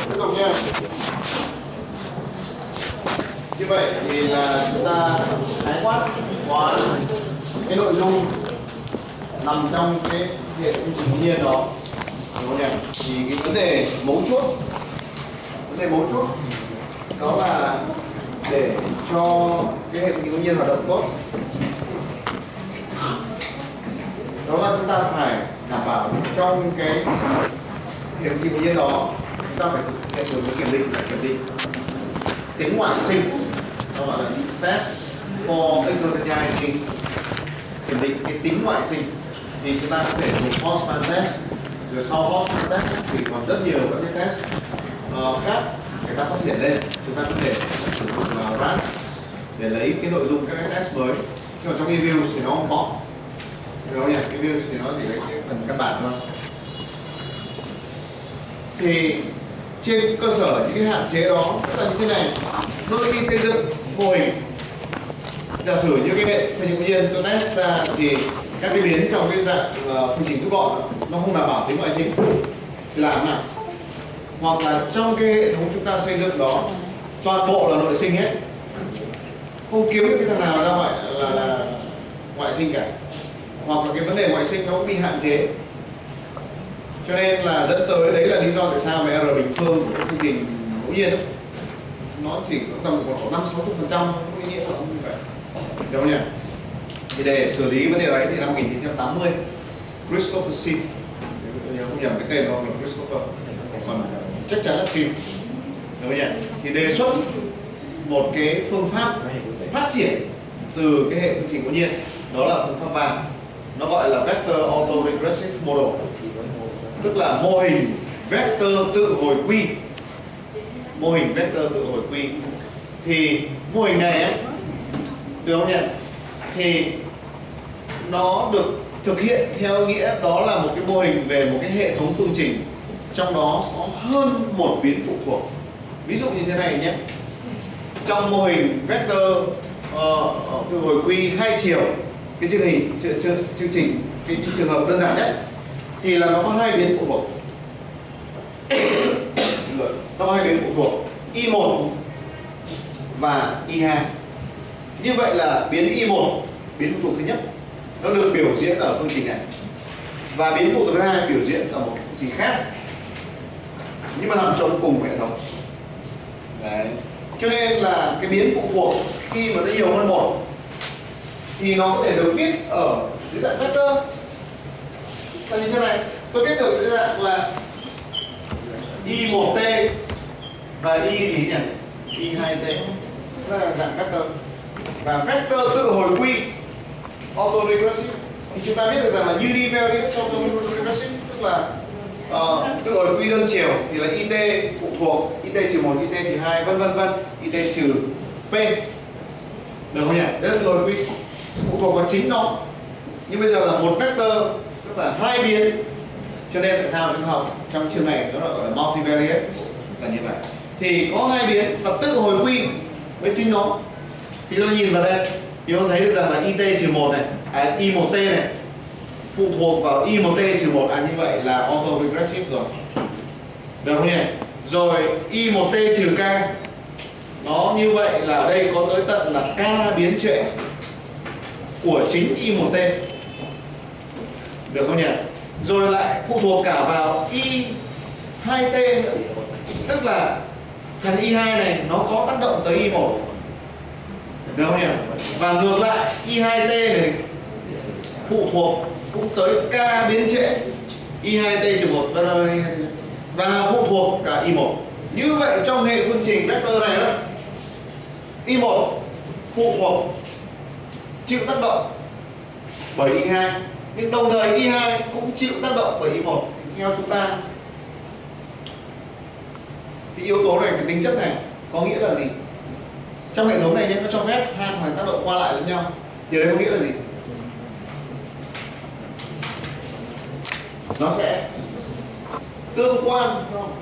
Tiếp tục nha. Như vậy thì là chúng ta khái quát hóa cái nội dung nằm trong cái hệ phương trình tự nhiên đó, đúng không nhỉ? Thì cái vấn đề mấu chốt đó là để cho cái hệ phương trình tự nhiên hoạt động tốt, đó là chúng ta phải đảm bảo trong cái hệ phương trình tự nhiên đó chúng ta phải thực hiện được kiểm định tính ngoại sinh, đó gọi là test for exogenous, kiểm định cái tính ngoại sinh. Thì chúng ta có thể dùng Postman test, rồi sau Postman test thì còn rất nhiều các cái test khác người ta phát triển lên. Chúng ta có thể sử dụng RAS để lấy cái nội dung các cái test mới, nhưng mà trong reviews thì nó không có, đúng nhỉ? Cái reviews thì nó chỉ lấy cái phần căn bản thôi. Thì trên cơ sở những cái hạn chế đó, tức là như thế này, đôi khi xây dựng mô hình, giả sử như cái hệ phương trình tự nhiên tôi test ra thì các cái biến trong cái dạng phương trình rút gọn nó không đảm bảo tính ngoại sinh thì làm nào, hoặc là trong cái hệ thống chúng ta xây dựng đó toàn bộ là nội sinh hết, không kiếm được cái thằng nào ra là ngoại sinh cả, hoặc là cái vấn đề ngoại sinh nó cũng bị hạn chế. Cho nên là dẫn tới đấy là lý do tại sao mà R bình phương của phương trình ngẫu nhiên nó chỉ có tầm khoảng 50-60% có ý nghĩa không như vậy, đúng không nhỉ? Thì để xử lý vấn đề đấy thì năm 1980 Christopher Sim, nhớ không nhầm cái tên đó là Christopher, còn chắc chắn là Sim, đúng không nhỉ? Thì đề xuất một cái phương pháp phát triển từ cái hệ phương trình ngẫu nhiên, đó là phương pháp vàng, nó gọi là Vector Autoregressive Model, tức là mô hình vector tự hồi quy. Mô hình vector tự hồi quy thì mô hình này ấy, được không nhỉ? Thì nó được thực hiện theo nghĩa đó là một cái mô hình về một cái hệ thống phương trình, trong đó có hơn một biến phụ thuộc. Ví dụ như thế này nhé, trong mô hình vector tự hồi quy hai chiều, cái chương trình cái trường hợp đơn giản nhất thì là nó có hai biến phụ thuộc. Nó có hai biến phụ thuộc Y1 và Y2. Như vậy là biến Y1, biến phụ thuộc thứ nhất, nó được biểu diễn ở phương trình này, và biến phụ thuộc thứ hai biểu diễn ở một cái phương trình khác, nhưng mà nằm trong cùng hệ thống. Đấy. Cho nên là cái biến phụ thuộc khi mà nó nhiều hơn một thì nó có thể được viết ở dưới dạng vector là như thế này. Tôi viết được dưới dạng là Y1T và Y gì nhỉ? Y2T, đó là dạng vector. Và vector tự hồi quy autoregressive thì chúng ta biết được rằng là univariate autoregressive, tức là tự hồi quy đơn chiều thì là IT phụ thuộc IT-1, IT-2 vân vân, IT-P, được không nhỉ? Đấy là tự hồi quy phụ thuộc vào chính nó. Nhưng bây giờ là một vector, tức là hai biến, cho nên tại sao chúng học trong chương này nó gọi là multivariate là như vậy. Thì có hai biến và tự hồi quy với chính nó, thì chúng ta nhìn vào đây thì chúng ta thấy được rằng là IT-1 này, Y1T này phụ thuộc vào Y1T-1, như vậy là autoregressive rồi, được không nhỉ? Rồi Y1T-K, nó như vậy là ở đây có tới tận là K biến trễ của chính Y1T, được không nhỉ? Rồi lại phụ thuộc cả vào Y2T nữa, tức là thằng Y2 này nó có tác động tới Y1, được không nhỉ? Và ngược lại Y2T này phụ thuộc cũng tới K biến trễ Y2T-1 và phụ thuộc cả Y1. Như vậy trong hệ phương trình vector này đó, Y1 phụ thuộc chịu tác động bởi Y2, nhưng đồng thời Y2 cũng chịu tác động bởi Y1. Theo chúng ta cái yếu tố này, cái tính chất này có nghĩa là gì? Trong hệ thống này nhé, nó cho phép hai thằng này tác động qua lại lẫn nhau. Điều đấy có nghĩa là gì? Nó sẽ tương quan, không?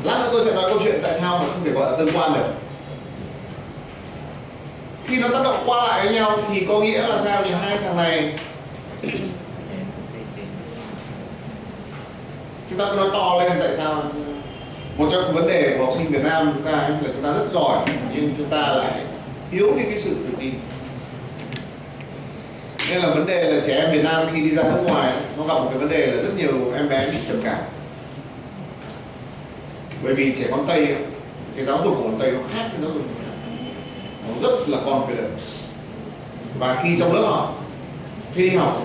Lát nữa tôi sẽ nói câu chuyện tại sao mà không thể gọi là tương quan được. khi nó tác động qua lại với nhau thì có nghĩa là sao? Thì hai thằng này chúng ta cứ nói to lên. Tại sao? Một trong những vấn đề của học sinh Việt Nam chúng ta là chúng ta rất giỏi nhưng chúng ta lại thiếu đi cái sự tự tin. Nên là vấn đề là trẻ em Việt Nam khi đi ra nước ngoài nó gặp một cái vấn đề là rất nhiều em bé bị trầm cảm. Bởi vì trẻ con Tây, cái giáo dục của con Tây nó khác với giáo dục của Việt Nam. Nó rất là confidence. Và khi trong lớp học, khi đi học,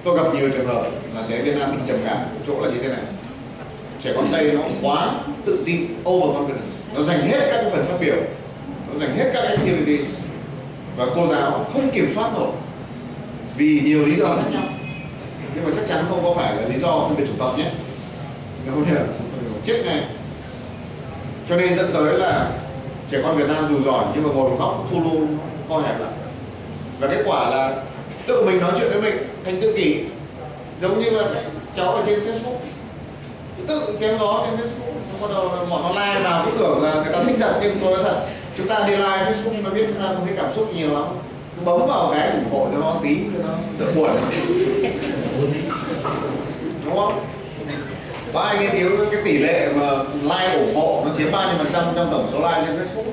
tôi gặp nhiều trường hợp là trẻ Việt Nam bị trầm cảm ở chỗ là như thế này. Trẻ con Tây nó quá tự tin, overconfidence. Nó dành hết các phần phát biểu, nó dành hết các activities và cô giáo không kiểm soát nổi vì nhiều lý do khác nhau. Nhưng mà chắc chắn không có phải là lý do phân biệt chủng tộc nhé. Không hiểu, chết ngay. Cho nên dẫn tới là trẻ con Việt Nam dù giỏi nhưng mà ngồi một góc thu lu co hẹp lại. Và kết quả là tự mình nói chuyện với mình thành tự kỷ. Giống như là cháu ở trên Facebook tự chém gió trên Facebook, xong bắt đầu bọn nó like vào cứ tưởng là người ta thích thật, nhưng tôi nói thật chúng ta đi like Facebook nó biết chúng ta không thấy cảm xúc nhiều lắm, bấm vào cái ủng hộ cho nó tí cho nó đỡ buồn, đúng không? Có ai nghiên cứu cái tỷ lệ mà like ủng hộ nó chiếm bao nhiêu % trong tổng số like trên Facebook?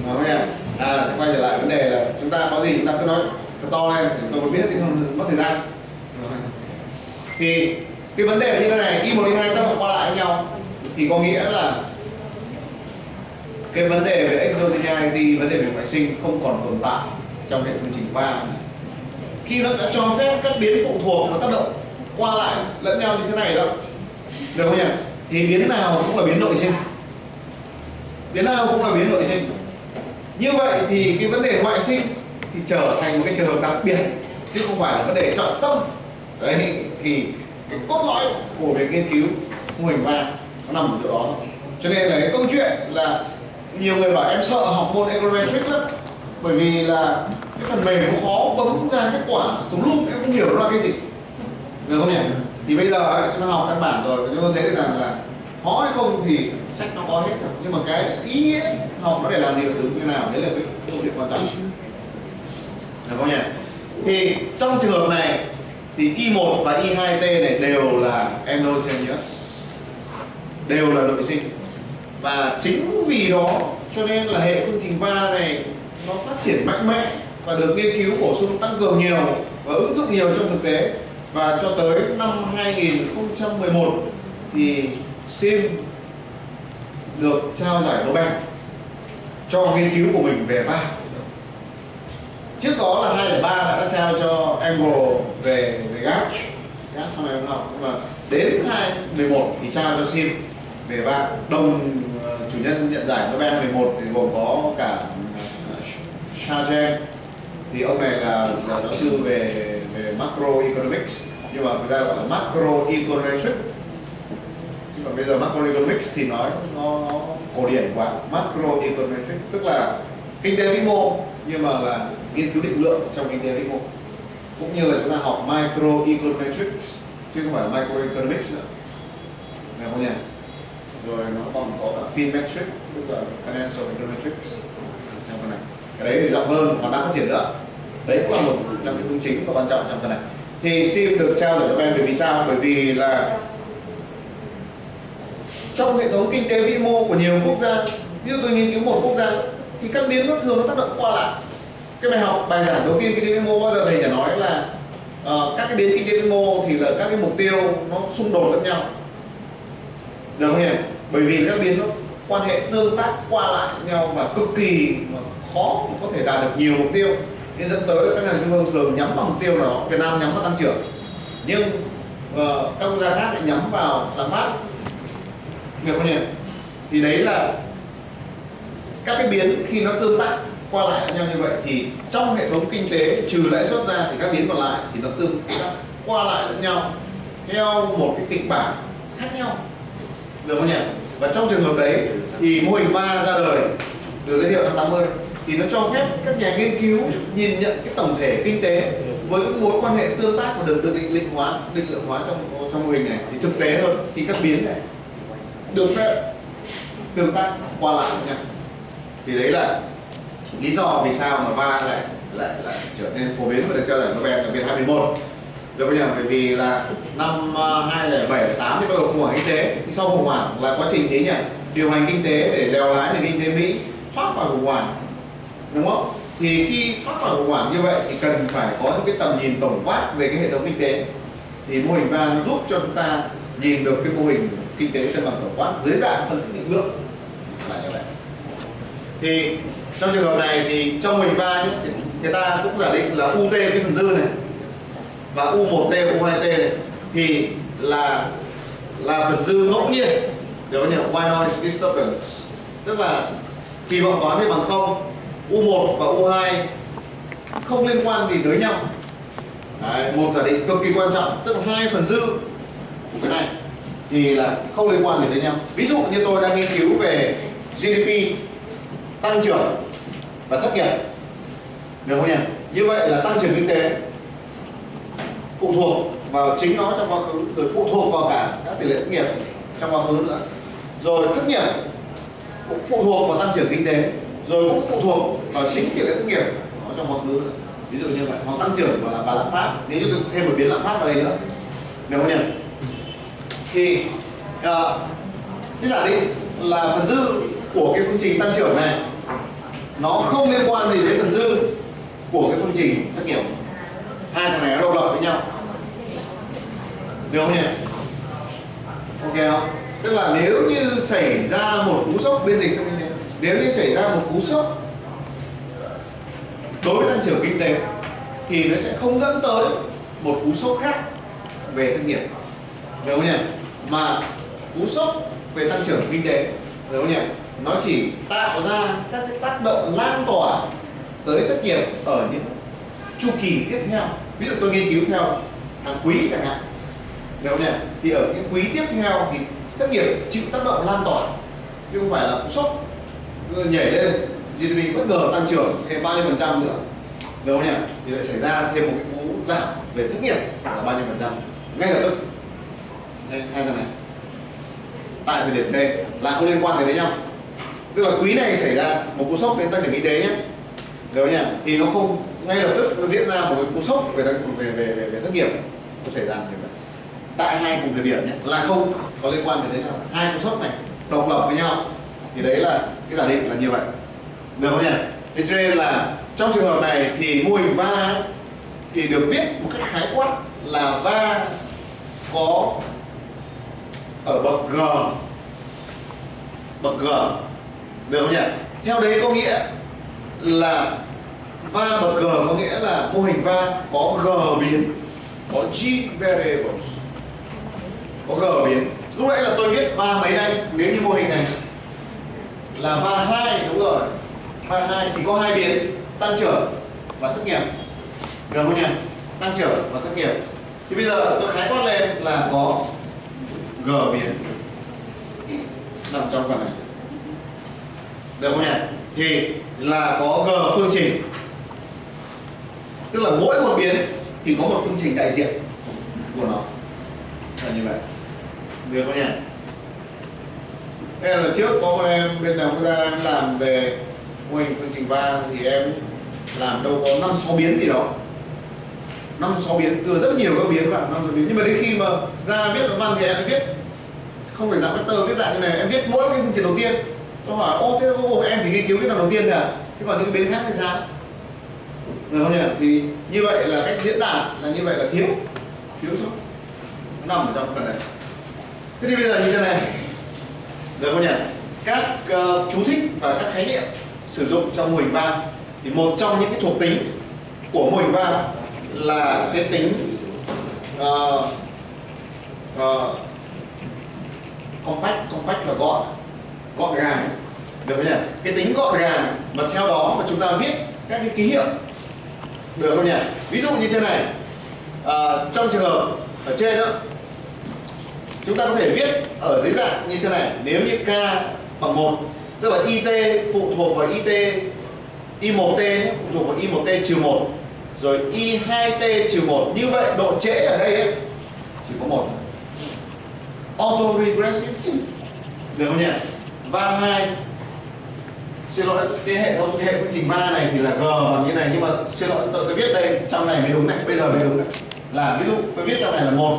Không nhỉ? Thì quay trở lại vấn đề là chúng ta có gì chúng ta cứ nói thật to lên thì tôi mới biết thì không mất thời gian. Thì cái vấn đề như thế này, Y1, Y2 tác động qua lại với nhau thì có nghĩa là cái vấn đề về exogenality, vấn đề về ngoại sinh không còn tồn tại trong hệ phương trình va. Khi nó đã cho phép các biến phụ thuộc và tác động qua lại lẫn nhau như thế này đâu, được không nhỉ? Thì biến nào cũng là biến nội sinh, biến nào cũng là biến nội sinh. Như vậy thì cái vấn đề ngoại sinh thì trở thành một cái trường hợp đặc biệt chứ không phải là vấn đề trọng tâm. Đấy thì cái cốt lõi của việc nghiên cứu mô hình va nó nằm ở chỗ đó. Cho nên là cái câu chuyện là nhiều người bảo em sợ học môn econometrics lắm, bởi vì là cái phần mềm nó khó bấm ra kết quả sống lung, em không hiểu nó là cái gì, được không nhỉ? Thì bây giờ chúng ta học căn bản rồi, chúng ta thấy được rằng là khó hay không thì sách nó có hết rồi, nhưng mà cái ý nghĩa học nó để làm gì và sử dụng như nào, đấy là cái câu chuyện quan trọng, được không nhỉ? Thì trong trường hợp này thì Y1 và Y2T này đều là endogenous, đều là nội sinh. Và chính vì đó cho nên là hệ phương trình va này nó phát triển mạnh mẽ và được nghiên cứu bổ sung tăng cường nhiều và ứng dụng nhiều trong thực tế. Và cho tới năm 2011 thì Sim được trao giải Nobel cho nghiên cứu của mình về va. Trước đó là 2003 đã trao cho Engel về gas sau này không học, nhưng mà đến 2011 thì trao cho Sim về va. Đồng chủ nhân nhận giải Nobel 2011 thì gồm có cả Sargent, thì ông này là giáo sư về macroeconomics, nhưng mà thực ra gọi là macroeconometrics. Nhưng mà bây giờ macroeconomics thì nói nó cổ điển quá. Macroeconometrics tức là kinh tế vĩ mô nhưng mà là nghiên cứu định lượng trong kinh tế vĩ mô, cũng như là chúng ta học microeconometrics chứ không phải là microeconomics nữa, được không nhỉ? Rồi nó còn có cả finmetrics tức là financial econometrics trong cái này. Cái đấy thì rộng hơn và đang phát triển nữa. Đấy cũng là một trong những hướng chính và quan trọng trong cái này. Thì Sim được trao giải Nobel bởi vì sao? Bởi vì là trong hệ thống kinh tế vĩ mô của nhiều quốc gia, như tôi nghiên cứu một quốc gia thì các biến nó thường nó tác động qua lại. Cái bài giảng đầu tiên kinh tế vĩ mô bao giờ thầy chả nói là các cái biến kinh tế vĩ mô thì là các cái mục tiêu nó xung đột lẫn nhau, được không nhỉ? Bởi vì các biến nó quan hệ tương tác qua lại với nhau và cực kỳ khó có thể đạt được nhiều mục tiêu, nên dẫn tới các ngành trung ương thường nhắm vào mục tiêu nào đó. Việt Nam nhắm vào tăng trưởng nhưng các quốc gia khác lại nhắm vào lạm phát, được không nhỉ? Thì đấy là các cái biến khi nó tương tác qua lại với nhau như vậy thì trong hệ thống kinh tế trừ lãi suất ra thì các biến còn lại thì nó tương tác qua lại lẫn nhau theo một cái kịch bản khác nhau, được không nhỉ? Và trong trường hợp đấy thì mô hình va ra đời, được giới thiệu năm 80 thì nó cho phép các nhà nghiên cứu nhìn nhận cái tổng thể kinh tế với mối quan hệ tương tác và được định lượng hóa trong mô hình này thì thực tế hơn, thì các biến này được phép tương tác qua lại với nhau. Thì đấy là Lý do vì sao mà va lại trở nên phổ biến và được trao giải Nobel ở Việt 2011 được không nhỉ? Bởi vì là năm 2007 2008 thì bắt đầu khủng hoảng kinh tế, thì sau khủng hoảng là quá trình nhỉ điều hành kinh tế để lèo lái nền kinh tế Mỹ thoát khỏi khủng hoảng, đúng không? Thì khi thoát khỏi khủng hoảng như vậy thì cần phải có những cái tầm nhìn tổng quát về cái hệ thống kinh tế, thì mô hình va giúp cho chúng ta nhìn được cái mô hình kinh tế cân bằng tổng quát dưới dạng phân tích định lượng là như vậy. Thì trong trường hợp này thì trong mô hình va người ta cũng giả định là UT cái phần dư này và U1T U2T này thì là phần dư ngẫu nhiên, được không nhỉ? White noise disturbance, tức là kỳ vọng toán thì bằng không, U1 và U2 không liên quan gì tới nhau. Đấy, một giả định cực kỳ quan trọng, tức là hai phần dư của cái này thì là không liên quan gì tới nhau. Ví dụ như tôi đang nghiên cứu về GDP, tăng trưởng và thất nghiệp, được không nhỉ? Như vậy là tăng trưởng kinh tế phụ thuộc vào chính nó trong quá khứ, rồi phụ thuộc vào cả các tỷ lệ thất nghiệp trong quá khứ nữa, rồi thất nghiệp cũng phụ thuộc vào tăng trưởng kinh tế, rồi cũng phụ thuộc vào chính tỷ lệ thất nghiệp nó trong quá khứ nữa. Ví dụ như vậy, hoặc tăng trưởng và lạm phát, nếu như tôi thêm một biến lạm phát vào đây nữa, được không nhỉ? Thì cái giả định là phần dư của cái phương trình tăng trưởng này nó không liên quan gì đến phần dư của cái phương trình thất nghiệp. Hai thằng này nó độc lập với nhau, được không nhỉ? Ok không? Tức là nếu như xảy ra một cú sốc biên dịch trong kinh tế, nếu như xảy ra một cú sốc đối với tăng trưởng kinh tế thì nó sẽ không dẫn tới một cú sốc khác về thất nghiệp, được không nhỉ? Mà cú sốc về tăng trưởng kinh tế, được không nhỉ? Nó chỉ tạo ra các cái tác động lan tỏa tới thất nghiệp ở những chu kỳ tiếp theo. Ví dụ tôi nghiên cứu theo hàng quý chẳng hạn, được không nhỉ? Thì ở những quý tiếp theo thì thất nghiệp chịu tác động lan tỏa, chứ không phải là cú sốc nhảy lên GDP bất ngờ tăng trưởng thêm bao nhiêu % nữa, được không nhỉ? Thì lại xảy ra thêm một cái cú giảm về thất nghiệp là bao nhiêu % ngay lập tức. Đây, hai thằng này tại thời điểm đây là không liên quan gì đến nhau, tức là quý này xảy ra một cú sốc đến tăng trưởng kinh tế nhé, được không nhỉ? Thì nó không ngay lập tức nó diễn ra một cái cú sốc về thất nghiệp, nó xảy ra như vậy tại hai cùng thời điểm nhé, là không có liên quan gì đến nhau. Hai cú sốc này độc lập với nhau, thì đấy là cái giả định là như vậy, được không nhỉ? Thế cho nên là trong trường hợp này thì mô hình va thì được viết một cách khái quát là va có ở bậc G, được không nhỉ? Theo đấy có nghĩa là va bậc G có nghĩa là mô hình va có G biến, có G variables, có G biến. Lúc nãy là tôi viết va mấy đây, nếu như mô hình này là va 2, đúng rồi, va 2 thì có hai biến, tăng trưởng và thất nghiệp, được không nhỉ? Tăng trưởng và thất nghiệp. Thì bây giờ tôi khái quát lên là có G biến nằm trong phần này, được không nhỉ? Thì là có G phương trình, tức là mỗi một biến thì có một phương trình đại diện của nó, là như vậy, được không nhỉ? Đây là trước có một em bên Đại học Quốc gia em làm về mô hình phương trình va thì em làm đâu có 5-6 biến gì đó, 5-6 biến, thừa rất nhiều các biến vào 5-6 biến. Nhưng mà đến khi mà ra viết văn thì em viết không phải dạng vector, viết dạng như này, em viết mỗi cái phương trình đầu tiên. Tôi hỏi ô thế có em chỉ nghiên cứu cái nào đầu tiên thôi à? Thế còn những cái biến khác thì sao? Được không nhỉ? Thì như vậy là cách diễn đạt là như vậy là thiếu sót, nó nằm ở trong phần này. Thế thì bây giờ như thế này, được không nhỉ? Các chú thích và các khái niệm sử dụng trong mô hình va thì một trong những cái thuộc tính của mô hình va là cái tính compact là gọn gàng, được không nhỉ? Cái tính gọn gàng mà theo đó mà chúng ta viết các cái ký hiệu, được không nhỉ? Ví dụ như thế này, trong trường hợp ở trên đó chúng ta có thể viết ở dưới dạng như thế này, nếu như k bằng 1, tức là it phụ thuộc vào i1t phụ thuộc vào i1t trừ 1, rồi i2t trừ 1, như vậy độ trễ ở đây ấy, chỉ có 1, auto regressive, được không nhỉ? Va 2 xin lỗi, cái hệ phương trình va này thì là g bằng như này, nhưng mà xin lỗi tôi viết đây trong này mới đúng này, bây giờ mới đúng này, là ví dụ tôi viết trong này là 1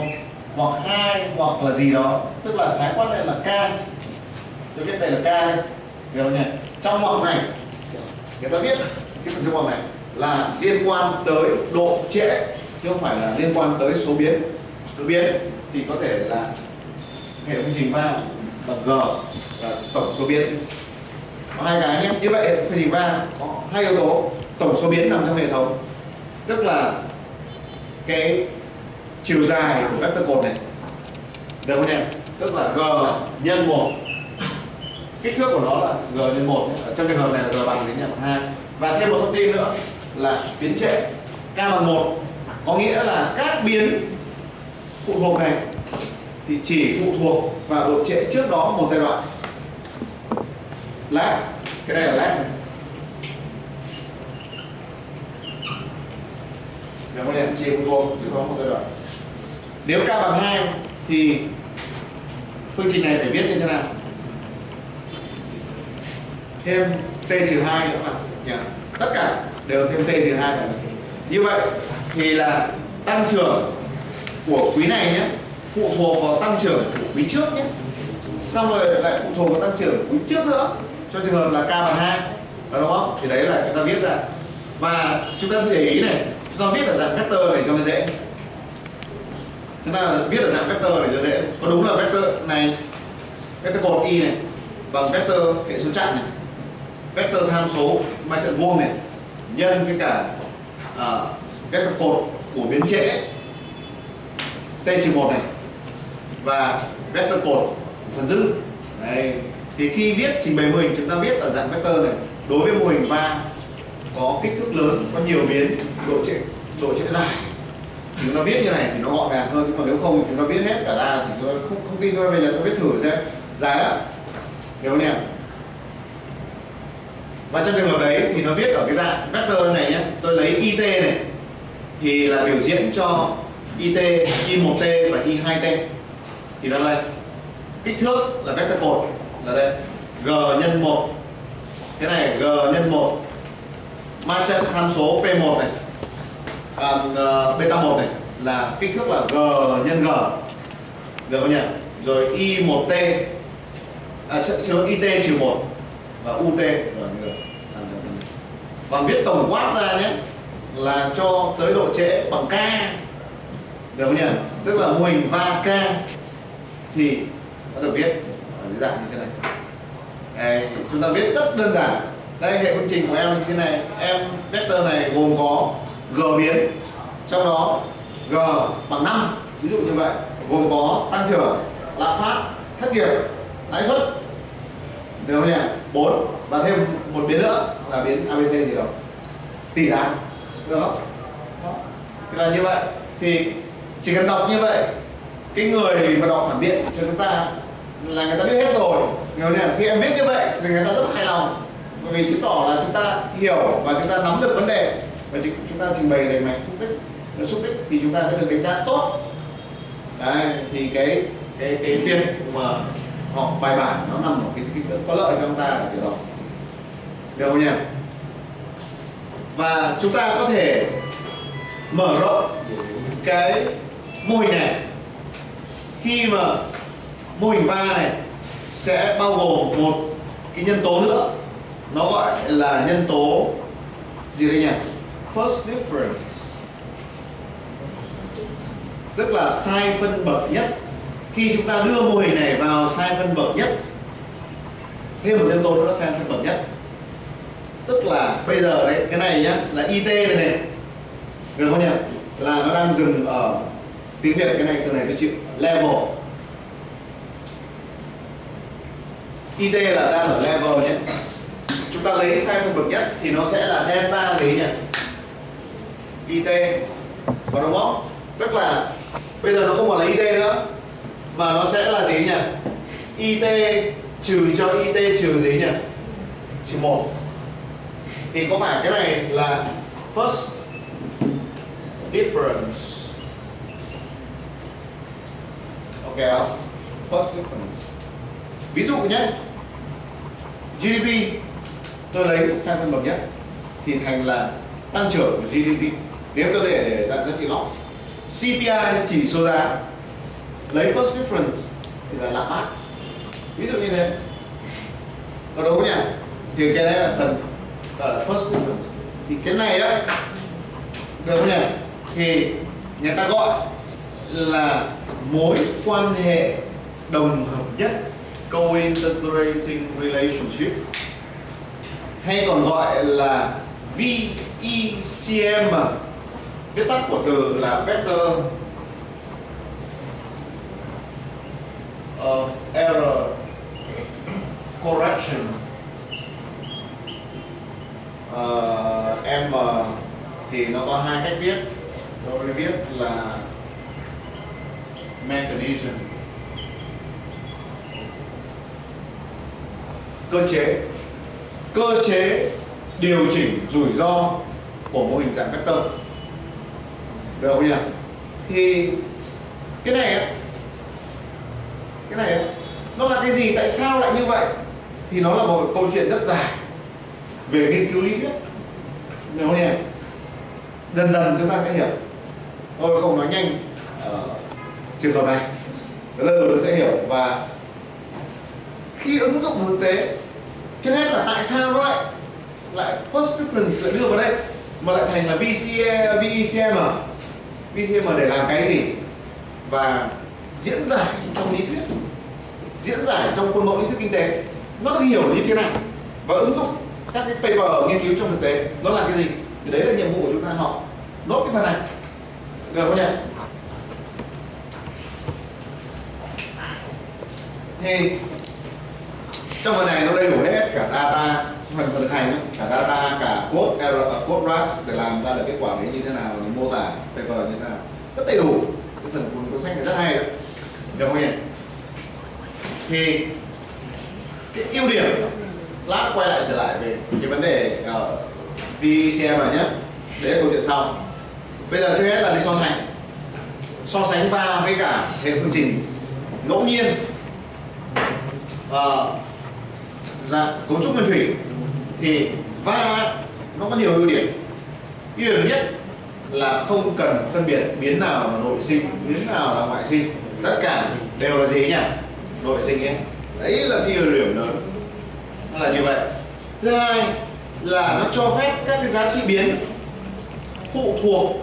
hoặc 2 hoặc là gì đó, tức là khái quát đây là k, tôi viết đây là k đây, hiểu không nhỉ? Trong ngoặc này người ta viết cái phần trong ngoặc này là liên quan tới độ trễ chứ không phải là liên quan tới số biến. Số biến thì có thể là hệ phương trình va bằng g là tổng số biến. Có hai cái nhé. Như vậy hệ phương trình va có hai yếu tố, tổng số biến nằm trong hệ thống, tức là cái chiều dài của vector cột này, được không nhỉ? Tức là g nhân 1, kích thước của nó là g nhân 1, trong trường hợp này là g bằng đến bằng 2. Và thêm một thông tin nữa là biến trễ k bằng 1, có nghĩa là các biến phụ thuộc này thì chỉ phụ thuộc vào độ trễ trước đó một giai đoạn. Lag, cái này là lag này, được không nhỉ? Chỉ phụ thuộc trước đó một giai đoạn. Nếu k bằng 2 thì phương trình này phải viết như thế nào? Thêm t-2 nữa mà nhỉ? Tất cả đều thêm t-2 cả. Như vậy thì là tăng trưởng của quý này nhé phụ thuộc vào tăng trưởng của quý trước nhé, xong rồi lại phụ thuộc vào tăng trưởng của quý trước nữa cho trường hợp là k bằng 2, đúng không? Thì đấy là chúng ta viết ra, và chúng ta để ý này, chúng ta viết ở dạng vector này cho nó dễ. Chúng ta viết ở dạng vector này cho dễ. Có đúng là vector này, vector cột y này bằng vector hệ số chẵn này, vector tham số mai trận vuông này nhân với cả vector cột của biến trễ t-1 này và vector cột phần dư. Đấy. Thì khi viết trình bày mô hình chúng ta viết ở dạng vector này, đối với mô hình va có kích thước lớn, có nhiều biến, độ trễ dài thì chúng ta viết như này thì nó gọn gàng hơn. Còn nếu không thì chúng ta viết hết cả ra thì chúng ta không tin tôi, bây giờ tôi viết thử xem dài á, hiểu không nhỉ? Và trong trường hợp đấy thì nó viết ở cái dạng vector này nhé, tôi lấy it này thì là biểu diễn cho it, y1t và y2t, thì nó đây kích thước là vector cột là đây g nhân 1, cái này g nhân 1, ma trận tham số p1 này, beta 1 này là kích thước là g nhân g, được không nhỉ? Rồi y1t, it trừ 1 và ut, rồi còn viết tổng quát ra nhé là cho tới độ trễ bằng k, được không nhỉ? Tức là mô hình va k thì nó được viết ở cái dạng như thế này. Đấy, chúng ta viết rất đơn giản. Đây, hệ phương trình của em như thế này, em vector này gồm có g biến, trong đó g bằng 5, ví dụ như vậy, gồm có tăng trưởng, lạm phát, thất nghiệp, lãi suất, được không nhỉ? 4 và thêm một biến nữa là biến ABC gì đó, tỷ giá, được không? Đó. Thì là như vậy, thì chỉ cần đọc như vậy, cái người mà đọc phản biện cho chúng ta là người ta biết hết rồi, hiểu không nhỉ? Khi em viết như vậy thì người ta rất hài lòng, bởi vì chứng tỏ là chúng ta hiểu và chúng ta nắm được vấn đề, và chúng ta trình bày đầy mạch xúc tích thì chúng ta sẽ được đánh giá tốt. Đấy, thì cái việc mà học bài bản nó nằm ở cái kích thước có lợi cho chúng ta ở chỗ đó, được không nhỉ? Và chúng ta có thể mở rộng cái mô hình này, khi mà mô hình va này sẽ bao gồm một cái nhân tố nữa, nó gọi là nhân tố gì đây nhỉ? First difference, tức là sai phân bậc nhất. Khi chúng ta đưa mô hình này vào sai phân bậc nhất, thêm một nhân tố nữa là sai phân bậc nhất, tức là bây giờ đấy, cái này nhá là it này, được không nhỉ? Là nó đang dừng ở tiếng Việt, cái này từ này tôi chịu level, it là đang ở level nhé. Chúng ta lấy sai phân bậc nhất thì nó sẽ là delta gì nhỉ? It, có đúng không? Tức là bây giờ nó không còn là it nữa mà nó sẽ là gì nhỉ? It trừ cho it trừ gì nhỉ? Trừ 1. Thì có phải cái này là first difference? Ok không? First difference. Ví dụ nhé, GDP tôi lấy sang phân bậc nhất thì thành là tăng trưởng của GDP. Nếu tôi để ra giá trị lót, CPI chỉ số giá, lấy first difference thì là lạm phát, ví dụ như thế. Có đúng không nhỉ? Thì cái này là phần gọi là first difference. Thì cái này á, được không nhỉ? Thì người ta gọi là mối quan hệ đồng hợp nhất, cointegrating relationship, hay còn gọi là VECM, viết tắt của từ là vector of error correction. M thì nó có hai cách viết, tôi viết là mechanism, cơ chế điều chỉnh rủi ro của mô hình dạng vector, được không nhỉ? Thì cái này nó là cái gì, tại sao lại như vậy, thì nó là một câu chuyện rất dài về nghiên cứu lý thuyết, được không nhỉ? Dần dần chúng ta sẽ hiểu, tôi không nói nhanh trường hợp này, tôi sẽ hiểu. Và khi ứng dụng thực tế, trước hết là tại sao nó lại first difference lại đưa vào đây mà lại thành là VECM để làm cái gì, và diễn giải trong lý thuyết, diễn giải trong khuôn mẫu lý thuyết kinh tế nó được hiểu như thế nào, và ứng dụng các cái paper nghiên cứu trong thực tế nó là cái gì. Thì đấy là nhiệm vụ của chúng ta học nốt cái phần này, được không nhỉ? Thì trong phần này nó đầy đủ hết cả data, phần thực hành cả data, cả code code racks để làm ra được kết quả đấy như thế nào, để mô tả paper như thế nào, rất đầy đủ. Cái phần cuốn sách này rất hay đấy, được không nhỉ? Thì cái ưu điểm, lát quay lại trở lại về cái vấn đề ở VECM này nhé, đấy là câu chuyện sau. Bây giờ trước hết là đi so sánh va với cả hệ phương trình ngẫu nhiên, dạng cấu trúc nguyên thủy. Thì va nó có nhiều ưu điểm. Ưu điểm thứ nhất là không cần phân biệt biến nào là nội sinh, biến nào là ngoại sinh, tất cả đều là gì nhỉ? Nội sinh nhé. Đấy là cái ưu điểm lớn, nó là như vậy. Thứ hai là nó cho phép các cái giá trị biến phụ thuộc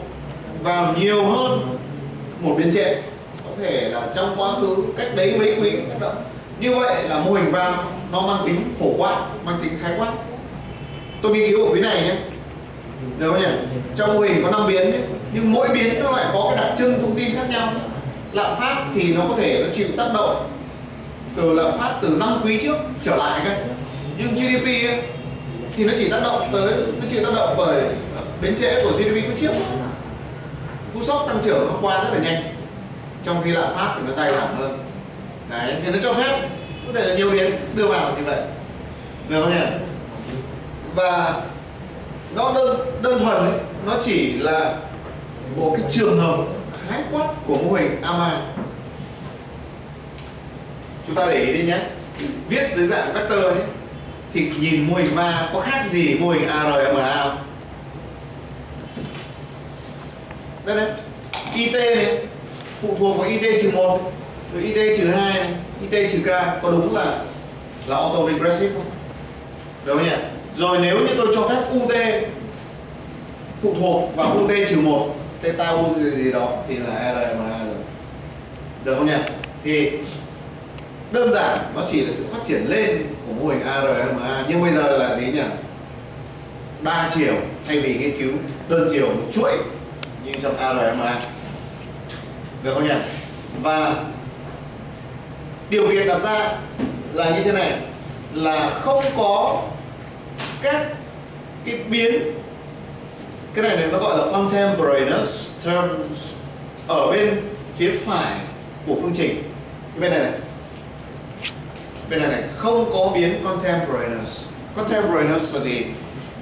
vào nhiều hơn một biến chế, có thể là trong quá khứ, cách đấy mấy quý tác động. Như vậy là mô hình va nó mang tính phổ quát, mang tính khái quát. Tôi nghiên cứu ở phía này nhé, được không nhỉ? Trong mô hình có 5 biến nhé, nhưng mỗi biến nó lại có cái đặc trưng thông tin khác nhau. Lạm phát thì nó có thể nó chịu tác động từ lạm phát từ 5 quý trước trở lại cơ, nhưng GDP ấy, thì nó chỉ tác động tới, nó chịu tác động bởi biến chế của GDP quý trước. Cú sốc tăng trưởng nó qua rất là nhanh, trong khi lạm phát thì nó dai dẳng hơn. Đấy, thì nó cho phép có thể là nhiều biến đưa vào như vậy, được không nhỉ? Và nó đơn thuần ấy, nó chỉ là một cái trường hợp khái quát của mô hình AMA. Chúng ta để ý đi nhé, viết dưới dạng vector ấy, thì nhìn mô hình va có khác gì mô hình ARMA không? Đây đấy, IT này phụ thuộc vào IT-1, rồi IT-2 này, IT-K, có đúng là auto regressive không? Được không nhỉ? Rồi nếu như tôi cho phép UT phụ thuộc vào UT-1, theta U gì đó thì là RMA rồi. Được không nhỉ? Thì đơn giản nó chỉ là sự phát triển lên của mô hình ARMA, nhưng bây giờ là gì nhỉ? Đa chiều thay vì nghiên cứu đơn chiều một chuỗi như trong ARMA. Được không nhỉ? Và điều kiện đặt ra là như thế này, là không có các cái biến, cái này nó gọi là contemporaneous terms ở bên phía phải của phương trình. Cái bên này bên này không có biến contemporaneous. Contemporaneous là gì?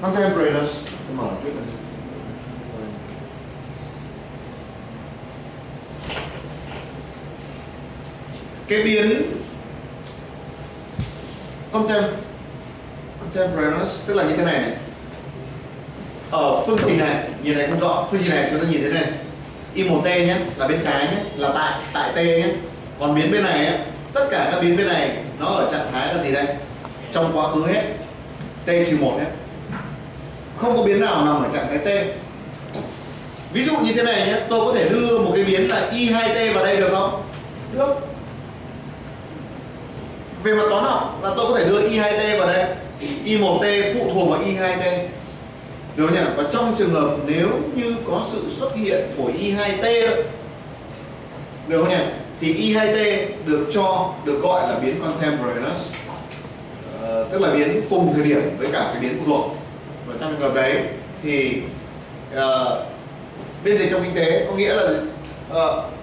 Contemporaneous, tôi mở chút này. Cái biến contemporaneous tức là như thế này này. Ở phương trình này nhìn này không rõ, phương trình này chúng ta nhìn thế này, y1t nhé là bên trái nhé, là tại t nhé. Còn biến bên này ấy, tất cả các biến bên này nó ở trạng thái là gì đây? Trong quá khứ hết, t-1 hết, không có biến nào nằm ở trạng thái t. Ví dụ như thế này nhé, tôi có thể đưa một cái biến là y2t vào đây được không? Được. Về mặt toán học là tôi có thể đưa y2t vào đây, y1t phụ thuộc vào y2t, được nhỉ? Và trong trường hợp nếu như có sự xuất hiện của y2t được không nhỉ? Thì y2t được gọi là biến contemporaneous, tức là biến cùng thời điểm với cả cái biến phụ thuộc. Và trong trường hợp đấy thì biên dịch trong kinh tế có nghĩa là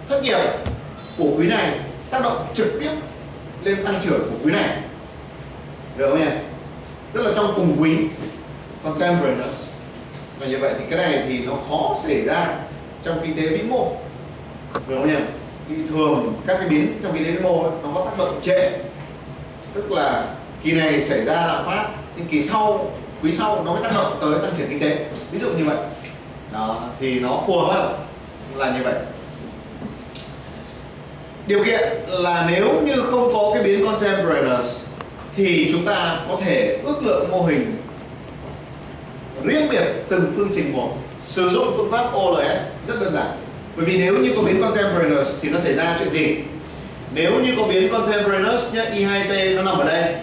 thất nghiệp của quý này tác động trực tiếp lên tăng trưởng của quý này, được không nhỉ? Tức là trong cùng quý, contemporaneous. Và như vậy thì cái này thì nó khó xảy ra trong kinh tế vĩ mô, được không nhỉ? Thì thường các cái biến trong kinh tế vĩ mô ấy, nó có tác động trễ, tức là kỳ này xảy ra lạm phát nhưng kỳ sau, quý sau nó mới tác động tới tăng trưởng kinh tế, ví dụ như vậy. Đó, thì nó phù hợp hơn là như vậy. Điều kiện là nếu như không có cái biến contemporaneous thì chúng ta có thể ước lượng mô hình riêng biệt từng phương trình một, sử dụng phương pháp OLS rất đơn giản. Bởi vì nếu như có biến contemporaneous thì nó xảy ra chuyện gì? Nếu như có biến contemporaneous nhé, y2t nó nằm ở đây,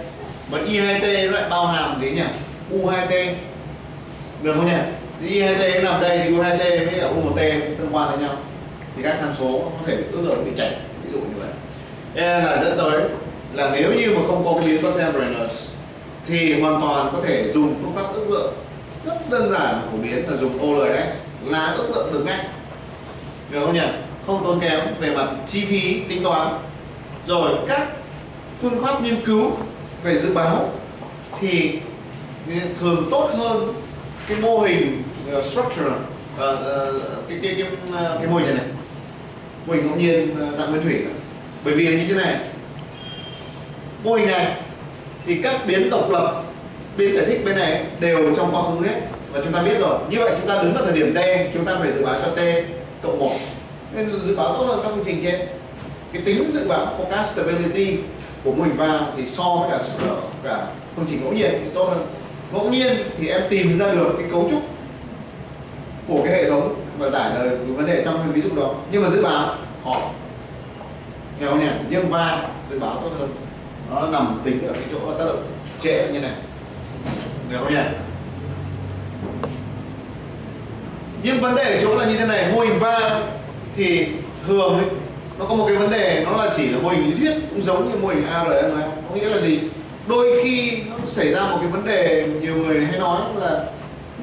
mà y2t nó lại bao hàm cái nhỉ? u2t, được không nhỉ? Thì y2t nó nằm đây thì u2t với u1t tương quan với nhau, thì các tham số có thể ước lượng bị chệch, ví dụ như vậy. Nên là dẫn tới là nếu như mà không có cái biến contemporaneous thì hoàn toàn có thể dùng phương pháp ước lượng rất đơn giản phổ biến là dùng OLS là ước lượng được ngay, được không nhỉ? Không tốn kém về mặt chi phí tính toán. Rồi các phương pháp nghiên cứu về dự báo thì thường tốt hơn cái mô hình structure, cái mô hình này, mô hình ngẫu nhiên dạng nguyên thủy. Bởi vì là như thế này, mô hình này thì các biến độc lập, biến giải thích bên này đều trong quá khứ hết, và chúng ta biết rồi. Như vậy chúng ta đứng ở thời điểm t, chúng ta phải dự báo cho t cộng 1, nên dự báo tốt hơn các phương trình trên. Cái tính dự báo forecast stability của mô hình va thì so với cả phương trình ngẫu nhiên thì tốt hơn. Ngẫu nhiên thì em tìm ra được cái cấu trúc của cái hệ thống và giải lời vấn đề trong cái ví dụ đó, nhưng mà dự báo khó, hiểu không nhỉ? Nhưng va dự báo tốt hơn, nó nằm tính ở cái chỗ tác động trễ như này, hiểu không nhỉ? Nhưng vấn đề ở chỗ là như thế này, mô hình va thì thường ấy, nó có một cái vấn đề, nó là chỉ là mô hình lý thuyết, cũng giống như mô hình ARM. Có nghĩa là gì? Đôi khi nó xảy ra một cái vấn đề nhiều người hay nói là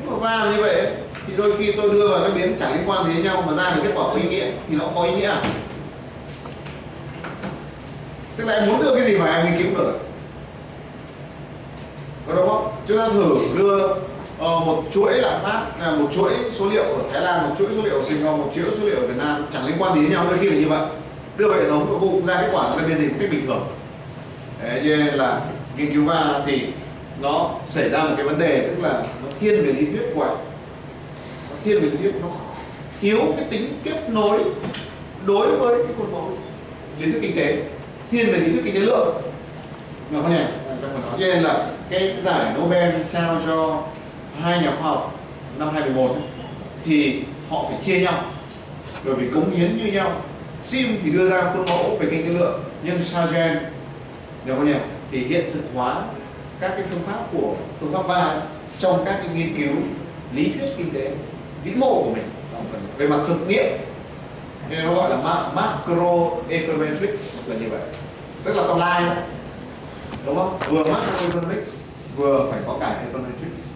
nếu mà va như vậy ấy, thì đôi khi tôi đưa vào các biến chẳng liên quan gì với nhau mà ra được kết quả có ý nghĩa thì nó có ý nghĩa à? Tức là em muốn đưa cái gì mà em nghiên cứu được, có đúng không? Chúng ta thử đưa một chuỗi lạm phát, một chuỗi số liệu ở Thái Lan, một chuỗi số liệu ở Singapore, một chuỗi số liệu ở Việt Nam chẳng liên quan gì với nhau, đôi khi là như vậy. Đưa vào hệ thống và cũng ra kết quả là biên dịch một cách bình thường. Đấy, cho nên là nghiên cứu va thì nó xảy ra một cái vấn đề, tức là nó thiên về lý thuyết quá, nó thiên về lý thuyết, nó thiếu cái tính kết nối đối với cái cột mốc lý thuyết kinh tế, thiên về lý thuyết kinh tế lượng, được không nhỉ? Cho nên là cái giải Nobel trao cho hai nhà khoa học năm 2011 thì họ phải chia nhau, bởi vì cống hiến như nhau. Sim thì đưa ra phương mẫu về kinh tế lượng, nhưng Sargent, được không nhỉ, thì hiện thực hóa các cái phương pháp của phương pháp va trong các cái nghiên cứu lý thuyết kinh tế vĩ mô của mình về mặt thực nghiệm, nên nó gọi là macro econometrics là như vậy, tức là còn lai, đúng không? Vừa macro economics vừa phải có cả econometrics.